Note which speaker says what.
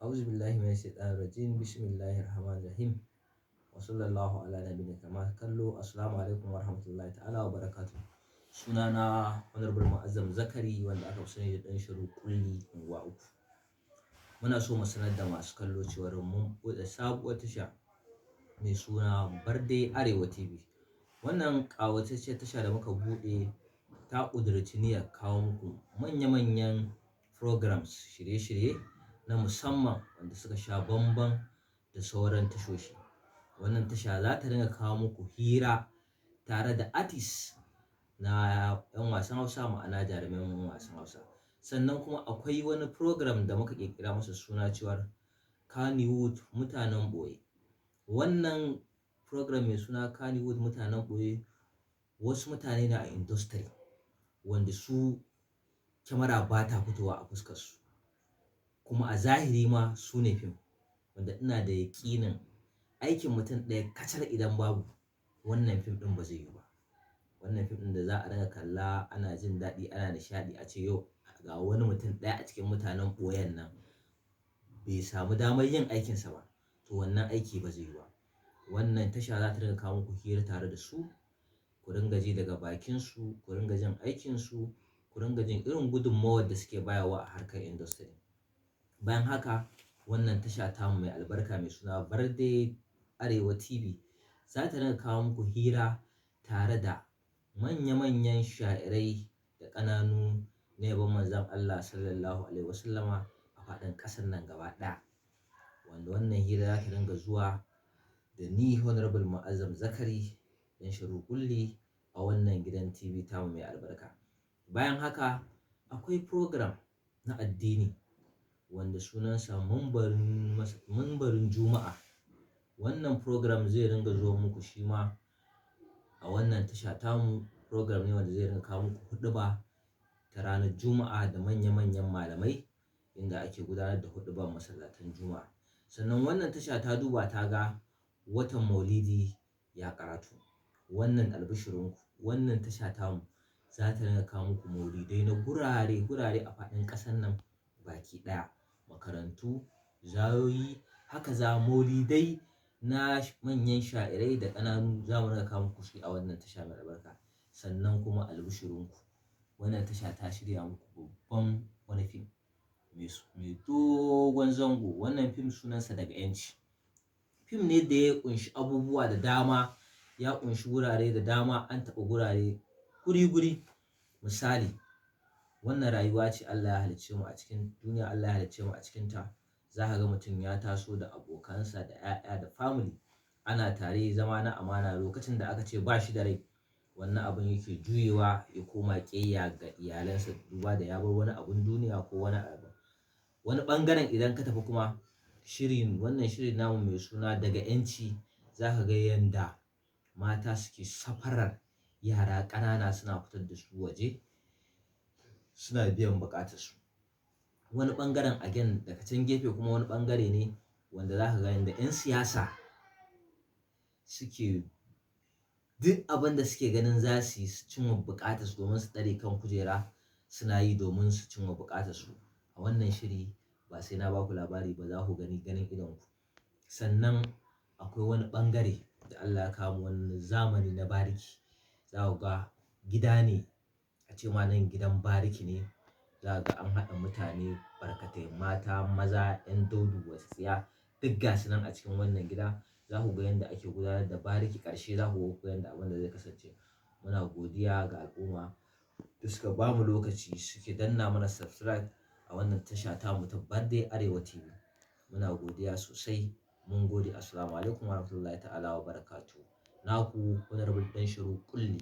Speaker 1: أعوذ بالله من الشيطان الرجيم بسم الله الرحمن الرحيم وصلى الله على نبينا كما kallo assalamu alaikum warahmatullahi ta'ala wa barakatuh. Sunana Honorable Mu'azzam Zakari wanda aka fi sani da ɗan shiru kulli unguwa uku. Muna so mu sanar da masu kallo cewa mun buɗe sabuwar tasha mai suna Barde Arewa TV. Wannan ƙawatacciyar tasha da muka buɗe ta ƙudurci niyyar kawo muku manya-manyan programs shirye-shirye na musamman wanda suka sha bamban da sauran tashoshi. Wannan tasha za ta dinga kawo muku hira tare da artist na 'yan wasan Hausa, ma'ana jaruman 'yan wasan Hausa. Sannan kuma akwai wani program da muka ƙirƙira masa suna cewar Kannywood Mutanen Ɓoye. Wannan program mai suna Kannywood Mutanen Ɓoye wasu mutane ne a industry wanda su kyamara ba ta fitowa a fuskarsu, kuma a zahiri ma su ne fim, wanda ina da yaƙinin aikin mutum ɗaya kacal idan babu wannan fim ɗin ba zai yi ba. Wannan fim ɗin da za a dinga kalla ana jin daɗi ana nishaɗi, a ce yau ga wani mutum ɗaya a cikin mutanen ɓoyen nan bai samu damar yin aikinsa ba, to wannan aiki ba zai yi ba. Wannan tasha za ta dinga kawo muku hira tare da su, ku dinga ji daga bakinsu, ku dinga jin aikinsu, ku dinga jin irin gudunmawar da suke bayarwa a harkar industry. Bayan haka wannan tasha tamu mai albarka mai suna Barde Arewa TV za ta dinga kawo muku hira tare da manya-manyan sha'irai da ƙananu na yabon manzon Allah sallallahu alaihi wasallama a faɗin ƙasar nan gaba ɗaya, wanda wannan hira za ta dinga zuwa da ni Honorable Mu'azzam Zakari ɗan shiru kulli a wannan gidan TV tamu mai albarka. Bayan haka akwai program na addini wanda sunansa Mumbarin Juma'a. Wannan program zai ringa zuwa muku shi ma a wannan tasha tamu. Program ne wanda zai ringa kawo muku huɗuba ta ranar Juma'a da manya-manyan malamai inda ake gudanar da huɗubar masallatan Juma'a. Sannan wannan tasha ta duba ta ga watan Maulidi ya karatu. Wannan albishirinku, wannan tasha tamu za ta ringa kawo muku maulidai na gurare a faɗin ƙasar nan baki ɗaya. Makarantu, zawoyi, haka za maulidai na manyan sha'irai da ƙananu za mu ringa kawo muku shi a wannan tasha mai albarka. Sannan kuma albishirinku, wannan tasha ta shirya muku babban wani fim mai dogon zango. Wannan fim sunansa Daga 'Yanci. Fim ne da ya ƙunshi abubuwa da dama, ya ƙunshi wurare da dama, an taɓa gurare guri-guri. Misali, wannan rayuwa ce Allah ya halicce mu a cikin duniya, Allah ya halicce mu a cikinta. Za ka ga mutum ya taso da abokansa da 'ya'ya da family, ana tare zama na amana. Lokacin da aka ce ba shi da rai, wannan abin yake juyewa ya koma ƙiyayya ga iyalansa, duba da ya bar wani abun duniya ko wani abu. Wani ɓangaren idan ka tafi kuma wannan shirin namu mai suna Daga 'Yanci, za ka ga yanda mata suke safarar yara ƙanana suna fitar da su waje suna biyan buƙatarsu. Wani ɓangaren again daga can gefe kuma wani ɓangare ne wanda za ka ga yanda 'yan siyasa suke duk abin da suke ganin za su yi su cimma buƙatarsu domin su tsare kan kujera, suna yi domin su cimma buƙatarsu. A wannan shiri ba sai na ba ku labari ba, za ku gani ganin idonku. Sannan akwai wani ɓangare da Allah ya kawo wani zamani na bariki. Za ku ga gida ne, a ce ma nan gidan bariki ne. Za ka ga an haɗa mutane barkatai, mata, maza, 'yan daudu, wasu tsiya, duk gasu nan a cikin wannan gida. Za ku ga yanda ake gudanar da bariki, ƙarshe za ku ga yanda abin da zai kasance. Muna godiya ga al'umma da suka ba mu lokaci suke danna mana subscribe a wannan tasha tamu ta Barde Arewa TV. Muna godiya sosai. Mun gode. Assalamu alaikum warahmatullahi ta'ala wa barakatuh. Naku Honorable ɗan shiru kulli.